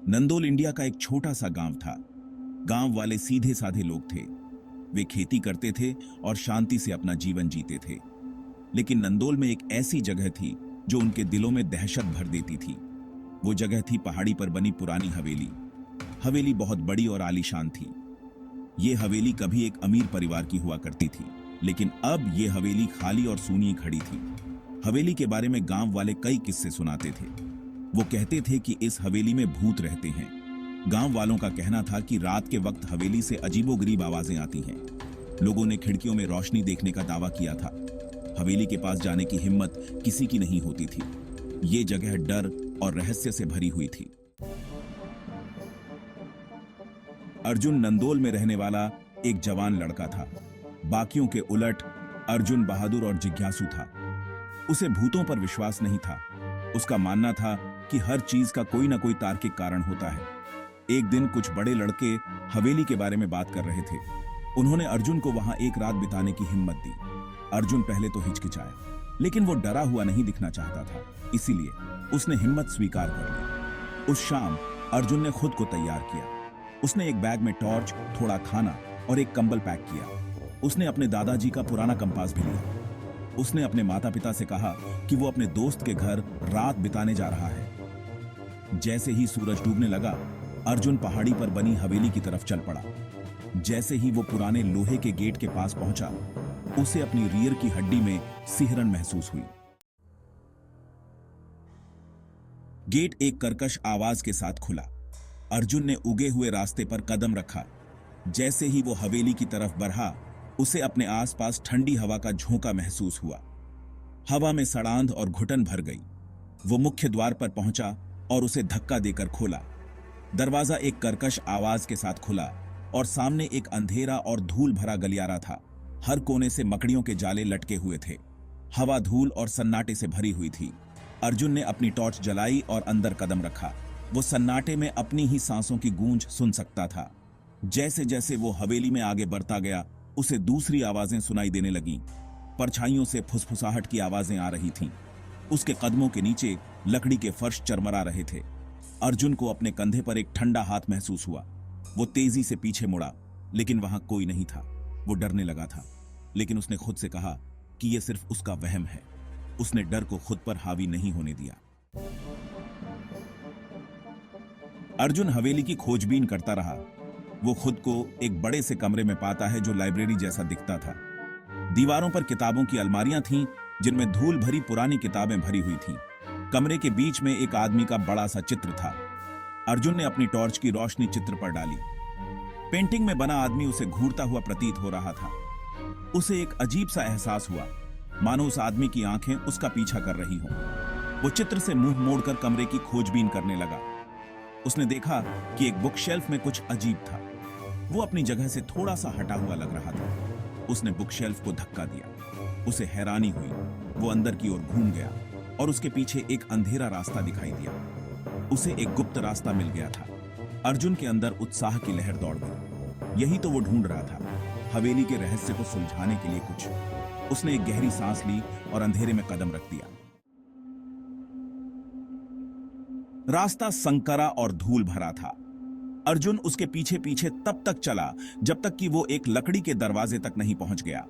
नंदोल India का एक छोटा सा गांव था। गांव वाले सीधे साधे लोग थे। वे खेती करते थे और शांति से अपना जीवन जीते थे। लेकिन नंदोल में एक ऐसी जगह थी जो उनके दिलों में दहशत भर देती थी। वो जगह थी पहाड़ी पर बनी पुरानी हवेली। हवेली बहुत बड़ी और आलीशान थी। ये हवेली कभी एक अमीर परिवार की हुआ करती थी, लेकिन अब ये हवेली खाली और सूनी खड़ी थी। हवेली के बारे में गांव वाले कई किस्से सुनाते थे। वो कहते थे कि इस हवेली में भूत रहते हैं। गांव वालों का कहना था कि रात के वक्त हवेली से अजीबोगरीब आवाजें आती हैं। लोगों ने खिड़कियों में रोशनी देखने का दावा किया था। हवेली के पास जाने की हिम्मत किसी की नहीं होती थी। ये जगह डर और रहस्य से भरी हुई थी। अर्जुन नंदोल में रहने वाला एक जवान लड़का था। बाकियों के उलट अर्जुन बहादुर और जिज्ञासु था। उसे भूतों पर विश्वास नहीं था। उसका मानना था कि हर चीज का कोई ना कोई तार्किक कारण होता है। एक दिन कुछ बड़े लड़के हवेली के बारे में बात कर रहे थे। उन्होंने अर्जुन को वहां एक रात बिताने की हिम्मत दी। अर्जुन पहले तो हिचकिचाया, लेकिन वो डरा हुआ नहीं दिखना चाहता था, इसीलिए उसने हिम्मत स्वीकार कर ली। उस शाम अर्जुन ने खुद को तैयार किया। उसने एक बैग में टॉर्च, थोड़ा खाना और एक कंबल पैक किया। उसने अपने दादाजी का पुराना कंपास भी लिया। उसने अपने माता पिता से कहा कि वो अपने दोस्त के घर रात बिताने जा रहा है। जैसे ही सूरज डूबने लगा, अर्जुन पहाड़ी पर बनी हवेली की तरफ चल पड़ा। जैसे ही वो पुराने लोहे के गेट के पास पहुंचा, उसे अपनी रीढ़ की हड्डी में सिहरन महसूस हुई। गेट एक कर्कश आवाज के साथ खुला। अर्जुन ने उगे हुए रास्ते पर कदम रखा। जैसे ही वो हवेली की तरफ बढ़ा, उसे अपने आसपास ठंडी हवा का झोंका महसूस हुआ। हवा में सड़ांध और घुटन भर गई। वो मुख्य द्वार पर पहुंचा और उसे धक्का देकर खोला। दरवाजा एक कर्कश आवाज के साथ खुला और सामने एक अंधेरा और धूल भरा गलियारा था। हर कोने से मकड़ियों के जाले लटके हुए थे। हवा धूल और सन्नाटे से भरी हुई थी। अर्जुन ने अपनी टॉर्च जलाई और अंदर कदम रखा। वो सन्नाटे में अपनी ही सांसों की गूंज सुन सकता था। जैसे जैसे वो हवेली में आगे बढ़ता गया, उसे दूसरी आवाजें सुनाई देने लगीं। परछाइयों से फुसफुसाहट की आवाजें आ रही थीं। उसके कदमों के नीचे लकड़ी के फर्श चरमरा रहे थे। अर्जुन को अपने कंधे पर एक ठंडा हाथ महसूस हुआ। वो तेजी से पीछे मुड़ा, लेकिन वहां कोई नहीं था। वो डरने लगा था, लेकिन उसने खुद से कहा कि यह सिर्फ उसका वहम है। उसने डर को खुद पर हावी नहीं होने दिया। अर्जुन हवेली की खोजबीन करता रहा। वो खुद को एक बड़े से कमरे में पाता है जो लाइब्रेरी जैसा दिखता था। दीवारों पर किताबों की अलमारियां थीं, जिनमें धूल भरी पुरानी किताबें भरी हुई थीं। कमरे के बीच में एक आदमी का बड़ा सा चित्र था। अर्जुन ने अपनी टॉर्च की रोशनी चित्र पर डाली। पेंटिंग में बना आदमी उसे घूरता हुआ प्रतीत हो रहा था। उसे एक अजीब सा एहसास हुआ, मानो उस आदमी की आंखें उसका पीछा कर रही हों। वो चित्र से मुंह मोड़कर कमरे की खोजबीन करने लगा। उसने देखा कि एक बुक शेल्फ में कुछ अजीब था। वो अपनी जगह से थोड़ा सा हटा हुआ लग रहा था। उसने बुक शेल्फ को धक्का दिया। उसे हैरानी हुई। वो अंदर की ओर घूम गया और उसके पीछे एक अंधेरा रास्ता दिखाई दिया। उसे एक गुप्त रास्ता मिल गया था। अर्जुन के अंदर उत्साह की लहर दौड़ गई। यही तो वो ढूंढ रहा था, हवेली के रहस्य को सुलझाने के लिए कुछ। उसने एक गहरी सांस ली और अंधेरे में कदम रख दिया। रास्ता संकरा और धूल भरा था। अर्जुन उसके पीछे पीछे तब तक चला जब तक कि वो एक लकड़ी के दरवाजे तक नहीं पहुंच गया।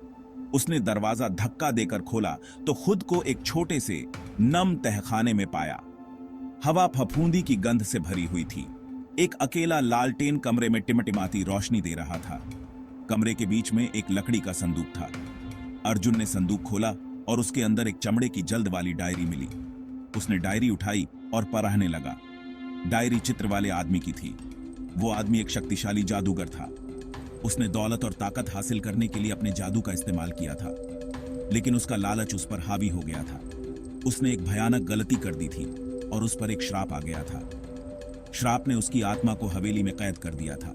उसने दरवाजा धक्का देकर खोला तो खुद को एक छोटे से नम तहखाने में पाया। हवा फफूंदी की गंध से भरी हुई थी। एक अकेला लालटेन कमरे में टिमटिमाती रोशनी दे रहा था। कमरे के बीच में एक लकड़ी का संदूक था। अर्जुन ने संदूक खोला और उसके अंदर एक चमड़े की जल्द वाली डायरी मिली। उसने डायरी उठाई और पढ़ने लगा। डायरी चित्र वाले आदमी की थी। वो आदमी एक शक्तिशाली जादूगर था। उसने दौलत और ताकत हासिल करने के लिए अपने जादू का इस्तेमाल किया था, लेकिन उसका लालच उस पर हावी हो गया था। उसने एक भयानक गलती कर दी थी और उस पर एक श्राप आ गया था। श्राप ने उसकी आत्मा को हवेली में कैद कर दिया था।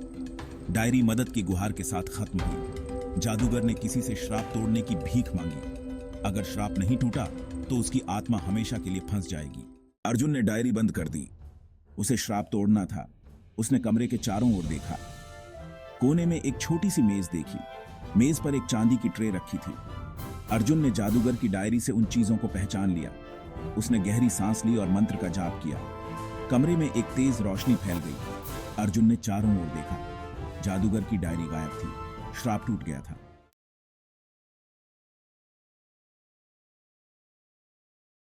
डायरी मदद की गुहार के साथ खत्म हुई। जादूगर ने किसी से श्राप तोड़ने की भीख मांगी। अगर श्राप नहीं टूटा तो उसकी आत्मा हमेशा के लिए फंस जाएगी। अर्जुन ने डायरी बंद कर दी। उसे श्राप तोड़ना था। उसने कमरे के चारों ओर देखा। कोने में एक छोटी सी मेज देखी। मेज पर एक चांदी की ट्रे रखी थी। अर्जुन ने जादूगर की डायरी से उन चीजों को पहचान लिया। उसने गहरी सांस ली और मंत्र का जाप किया। कमरे में एक तेज रोशनी फैल गई। अर्जुन ने चारों ओर देखा। जादूगर की डायरी गायब थी। श्राप टूट गया था।